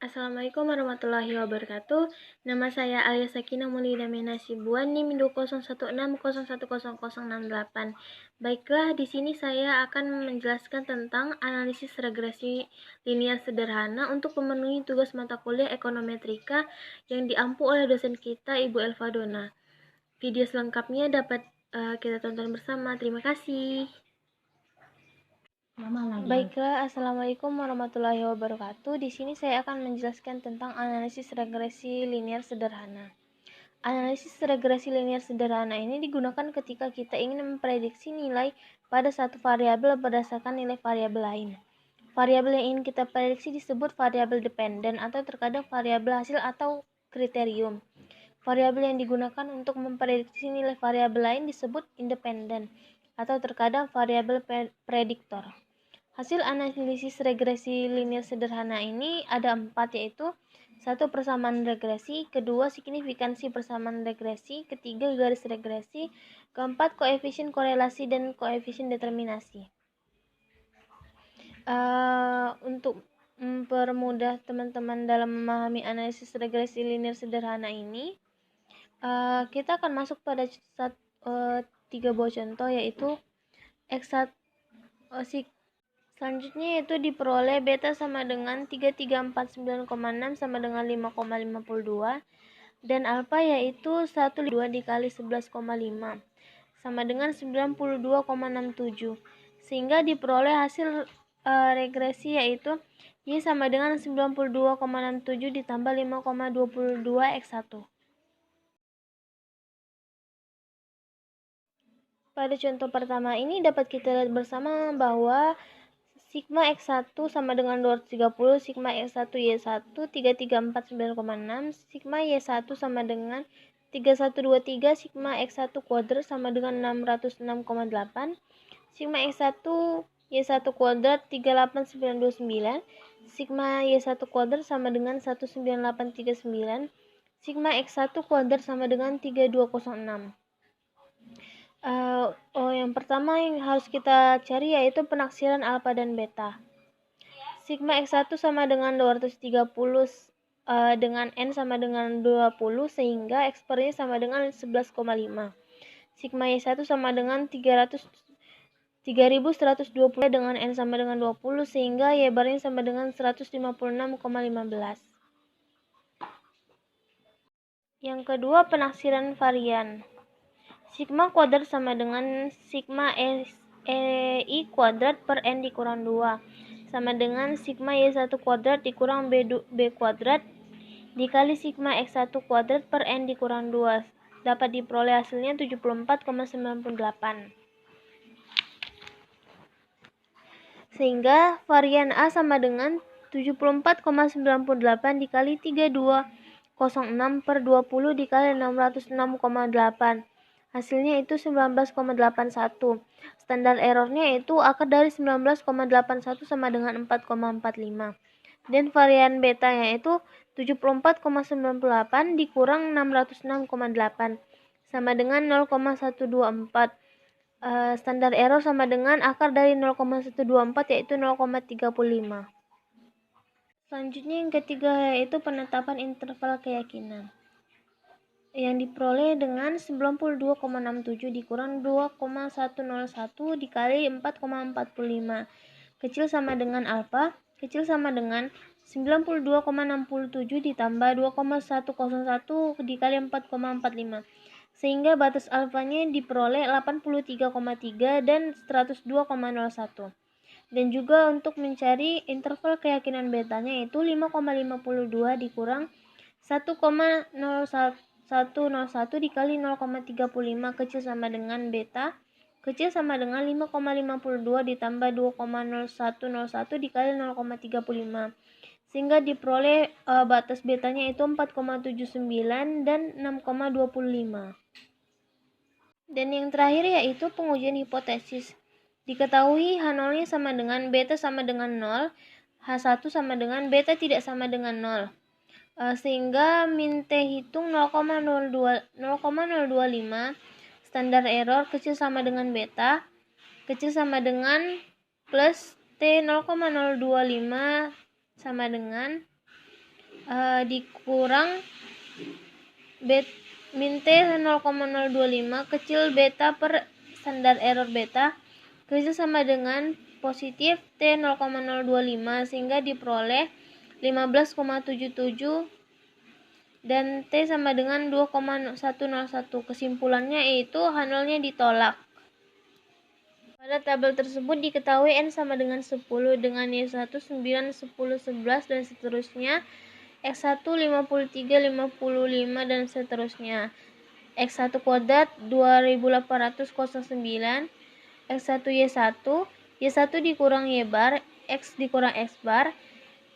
Assalamualaikum warahmatullahi wabarakatuh. Nama saya Alia Sakinah Mulidamena Sibuan, NIM 20160100068. Baiklah, di sini saya akan menjelaskan tentang analisis regresi linear sederhana untuk memenuhi tugas mata kuliah ekonometrika yang diampu oleh dosen kita, Ibu Elva Dona. Video selengkapnya dapat kita tonton bersama. Terima kasih. Baiklah, Assalamualaikum warahmatullahi wabarakatuh. Di sini saya akan menjelaskan tentang analisis regresi linear sederhana. Analisis regresi linear sederhana ini digunakan ketika kita ingin memprediksi nilai pada satu variabel berdasarkan nilai variabel lain. Variabel yang ingin kita prediksi disebut variabel dependen atau terkadang variabel hasil atau kriterium. Variabel yang digunakan untuk memprediksi nilai variabel lain disebut independen atau terkadang variabel prediktor. Hasil analisis regresi linear sederhana ini ada 4, yaitu 1. Persamaan regresi, 2. Signifikansi persamaan regresi, 3. Garis regresi, 4. Koefisien korelasi dan koefisien determinasi. Untuk mempermudah teman-teman dalam memahami analisis regresi linear sederhana ini, kita akan masuk pada 3 buah contoh, yaitu X1 selanjutnya yaitu diperoleh beta sama dengan 3349,6 sama dengan 5,52 dan alfa yaitu 1,2 dikali 11,5 sama dengan 92,67, sehingga diperoleh hasil regresi yaitu Y sama dengan 92,67 ditambah 5,22 X1. Pada contoh pertama ini dapat kita lihat bersama bahwa sigma X1 sama dengan 230, sigma X1 Y1 3349,6, sigma Y1 sama dengan 3123, sigma X1 kuadrat sama dengan 606,8, sigma X1 Y1 kuadrat 38929, sigma Y1 kuadrat sama dengan 19839, sigma X1 kuadrat sama dengan 3206. Yang pertama yang harus kita cari yaitu penaksiran alfa dan beta. Sigma X1 sama dengan 230 dengan N sama dengan 20, sehingga X-nya sama dengan 11,5. Sigma Y1 sama dengan 3120 dengan N sama dengan 20, sehingga Y-nya sama dengan 156,15. Yang kedua, penaksiran varian. Sigma kuadrat sama dengan sigma I kuadrat per N dikurang 2 sama dengan sigma Y1 kuadrat dikurang B kuadrat dikali sigma X1 kuadrat per N dikurang 2. Dapat diperoleh hasilnya 74,98. Sehingga varian A sama dengan 74,98 dikali 3206 per 20 dikali 606,8. Hasilnya itu 19,81. Standar errornya itu akar dari 19,81 sama dengan 4,45. Dan varian betanya itu 74,98 dikurang 606,8 sama dengan 0,124. Standar error sama dengan akar dari 0,124 yaitu 0,35. Selanjutnya yang ketiga yaitu penetapan interval keyakinan yang diperoleh dengan 92,67 dikurang 2,101 dikali 4,45 kecil sama dengan alfa kecil sama dengan 92,67 ditambah 2,101 dikali 4,45, sehingga batas alfanya diperoleh 83,3 dan 102,01. Dan juga untuk mencari interval keyakinan betanya itu 5,52 dikurang 1,01 dikali 0,35 kecil sama dengan beta kecil sama dengan 5,52 ditambah 2,0101 dikali 0,35, sehingga diperoleh batas betanya itu 4,79 dan 6,25. Dan yang terakhir yaitu pengujian hipotesis. Diketahui H0-nya sama dengan beta sama dengan 0, H1 sama dengan beta tidak sama dengan 0. Sehingga min T hitung 0,025, standar error kecil sama dengan beta kecil sama dengan plus T 0,025 sama dengan dikurang min T 0,025 kecil beta per standar error beta kecil sama dengan positif T 0,025 sehingga diperoleh 15,77 dan T sama dengan 2,101. Kesimpulannya yaitu H0-nya ditolak. Pada tabel tersebut diketahui N sama dengan 10 dengan Y1 9, 10, 11 dan seterusnya, X1 53, 55 dan seterusnya. X1 kuadrat 2809, X1 Y1, Y1 dikurang Y bar, X dikurang X bar,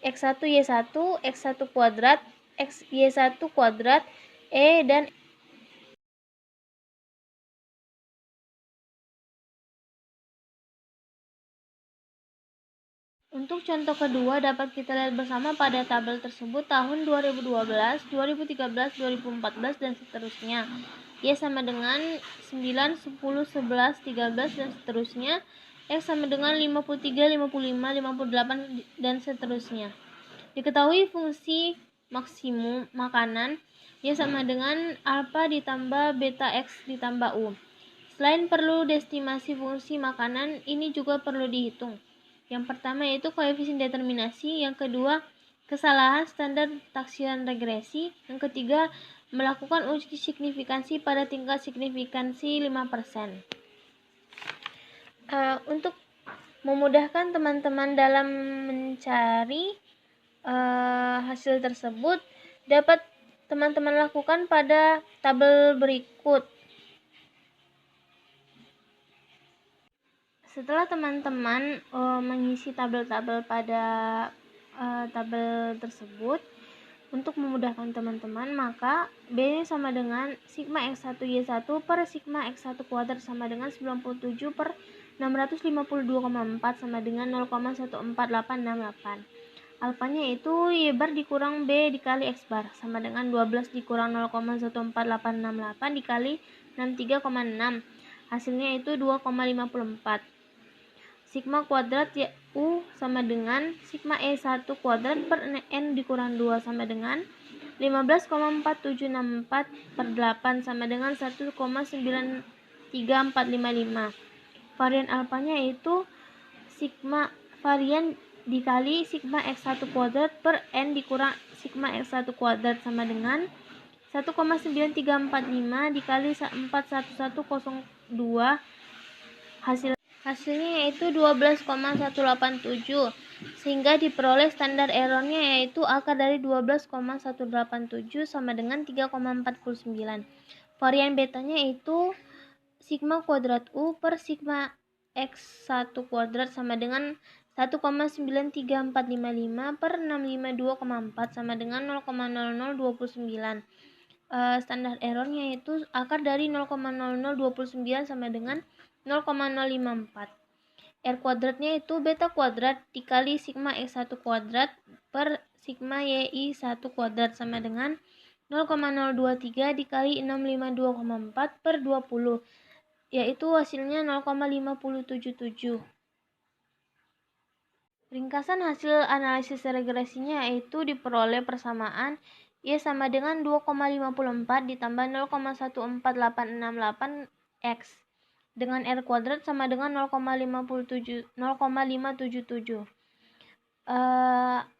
X1 Y1, X1 kuadrat, X Y1 kuadrat, E dan untuk contoh kedua dapat kita lihat bersama pada tabel tersebut tahun 2012, 2013, 2014 dan seterusnya. Y sama dengan 9, 10, 11, 13 dan seterusnya. X sama dengan 53, 55, 58 dan seterusnya. Diketahui fungsi maksimum makanan Y sama dengan alfa ditambah beta X ditambah U. Selain perlu destimasi fungsi makanan, ini juga perlu dihitung. Yang pertama yaitu koefisien determinasi, yang kedua kesalahan standar taksiran regresi, yang ketiga melakukan uji signifikansi pada tingkat signifikansi 5%. Untuk memudahkan teman-teman dalam mencari hasil tersebut, dapat teman-teman lakukan pada tabel berikut. Setelah teman-teman mengisi tabel-tabel pada tabel tersebut, untuk memudahkan teman-teman, maka B sama dengan sigma X1 Y1 per sigma X1 kuadrat sama dengan 97 per 652,4 sama dengan 0,14868. Alfanya itu Y bar dikurang B dikali X bar sama dengan 12 dikurang 0,14868 dikali 63,6. Hasilnya itu 2,54. Sigma kuadrat U sama dengan sigma E1 kuadrat per N dikurang 2 sama dengan 15,4764 per 8 sama dengan 1,93455. Varian alfanya itu sigma varian dikali sigma X1 kuadrat per N dikurang sigma X1 kuadrat sama dengan 1,9345 dikali 41102. Hasilnya yaitu 12,187 sehingga diperoleh standar errornya yaitu akar dari 12,187 sama dengan 3,49. Varian betanya itu sigma kuadrat U per sigma X1 kuadrat sama dengan 1,93455 per 652,4 sama dengan 0,0029. Standar errornya itu akar dari 0,0029 sama dengan 0,054. R kuadratnya itu beta kuadrat dikali sigma X1 kuadrat per sigma Y1 kuadrat sama dengan 0,023 dikali 652,4 per 20, yaitu hasilnya 0,577. Ringkasan hasil analisis regresinya yaitu diperoleh persamaan Y sama dengan 2,54 ditambah 0,14868 X dengan R kuadrat sama dengan 0,577.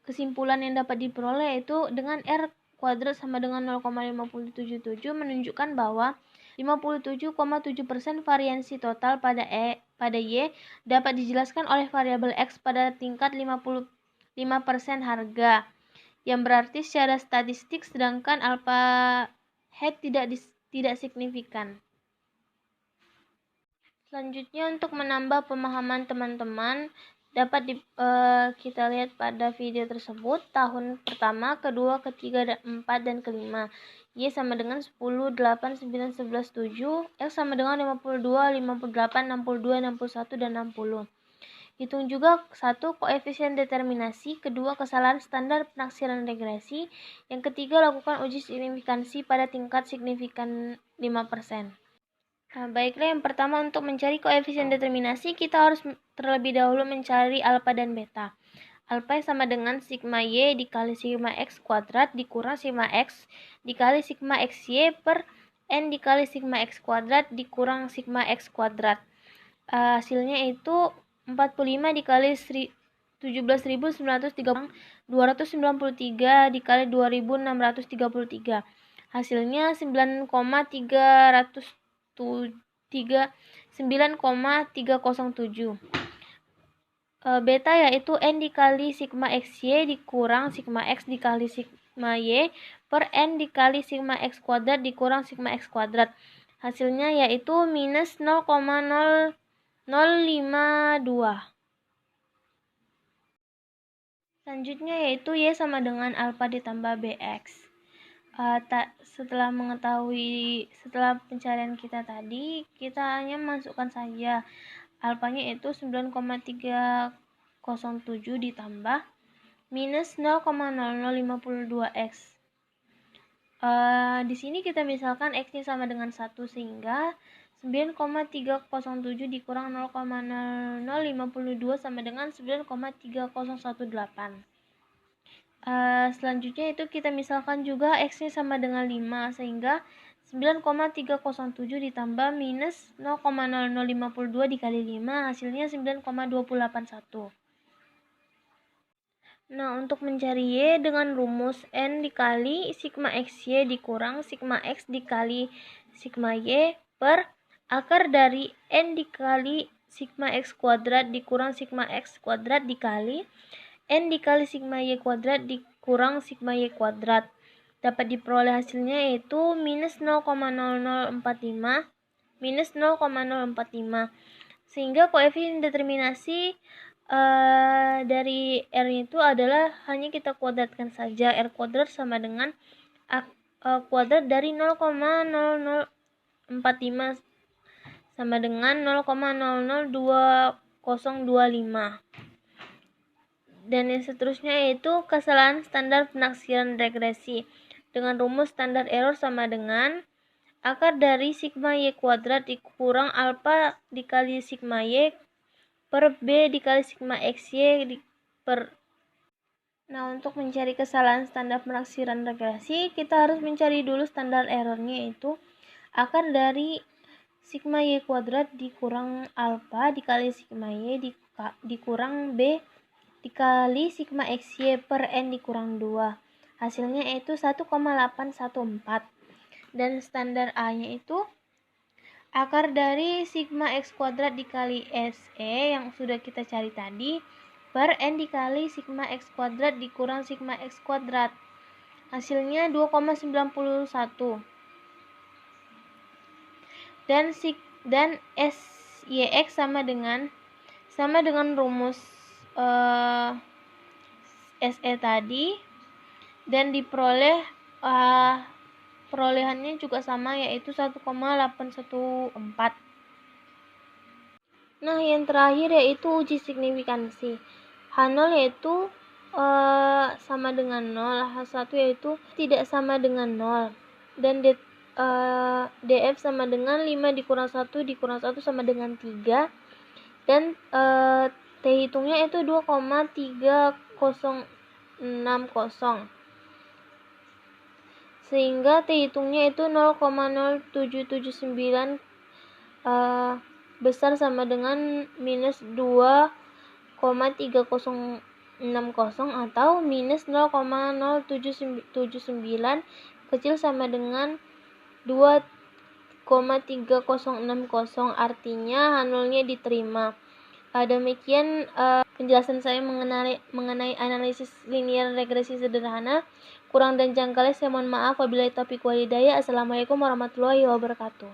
Kesimpulan yang dapat diperoleh yaitu dengan R kuadrat sama dengan 0,577 menunjukkan bahwa 57,7% variansi total pada Y dapat dijelaskan oleh variabel X pada tingkat 55% harga, yang berarti secara statistik sedangkan alpha hat tidak signifikan. Selanjutnya untuk menambah pemahaman teman-teman dapat kita lihat pada video tersebut tahun pertama, kedua, ketiga, dan 4 dan kelima. Y sama dengan 10, 8, 9, 11, 7. X sama dengan 52, 58, 62, 61, dan 60. Hitung juga 1. Koefisien determinasi, kedua kesalahan standar penaksiran regresi, yang ketiga lakukan uji signifikansi pada tingkat signifikan 5%. Baiklah, yang pertama untuk mencari koefisien determinasi kita harus terlebih dahulu mencari alfa dan beta. alpha sama dengan sigma Y dikali sigma X kuadrat dikurang sigma X dikali sigma XY per N dikali sigma X kuadrat dikurang sigma X kuadrat. Hasilnya itu 45 dikali 17.930 293 dikali 2.633. Hasilnya 9,307. Beta yaitu N dikali sigma XY dikurang sigma X dikali sigma Y per N dikali sigma X kuadrat dikurang sigma X kuadrat. Hasilnya yaitu minus 0,0052. Selanjutnya yaitu Y sama dengan alpha ditambah BX. Setelah pencarian kita tadi, kita hanya masukkan saja alfanya itu 9,307 ditambah minus 0,0052x. Di sini kita misalkan x-nya sama dengan 1 sehingga 9,307 dikurang 0,0052 sama dengan 9,3018. Selanjutnya itu kita misalkan juga x-nya sama dengan 5 sehingga 9,307 ditambah minus 0,0052 dikali 5 hasilnya 9,281. Nah, untuk mencari Y dengan rumus N dikali sigma XY dikurang sigma X dikali sigma Y per akar dari N dikali sigma X kuadrat dikurang sigma X kuadrat dikali N dikali sigma Y kuadrat dikurang sigma Y kuadrat. Dapat diperoleh hasilnya yaitu minus 0,0045 minus 0,045. Sehingga koefisien determinasi dari R itu adalah hanya kita kuadratkan saja. R kuadrat sama dengan kuadrat dari 0,0045 sama dengan 0,002025. Dan yang seterusnya yaitu kesalahan standar penaksiran regresi dengan rumus standar error sama dengan akar dari sigma Y kuadrat dikurang alpha dikali sigma Y per B dikali sigma XY per. Nah, untuk mencari kesalahan standar penaksiran regresi, kita harus mencari dulu standar errornya, yaitu akar dari sigma Y kuadrat dikurang alpha dikali sigma Y dikurang B dikali sigma XY per N dikurang 2. Hasilnya yaitu 1,814. Dan standar A-nya itu akar dari sigma X kuadrat dikali SE yang sudah kita cari tadi per N dikali sigma X kuadrat dikurang sigma X kuadrat. Hasilnya 2,91. Dan SYX sama dengan rumus SE tadi, dan diperoleh perolehannya juga sama, yaitu 1,814. Nah, yang terakhir yaitu uji signifikansi. H0 yaitu sama dengan 0, H1 yaitu tidak sama dengan 0, dan DF sama dengan 5 dikurang 1 dikurang 1 sama dengan 3, dan T hitungnya itu 2,3060, sehingga T hitungnya itu 0,0779 besar sama dengan minus 2,3060 atau minus 0,0779 kecil sama dengan 2,3060, artinya H0-nya diterima. Demikian penjelasan saya mengenai analisis linear regresi sederhana. Kurang dan janggalnya saya mohon maaf. Wabillahi taufiq wal hidayah. Assalamualaikum warahmatullahi wabarakatuh.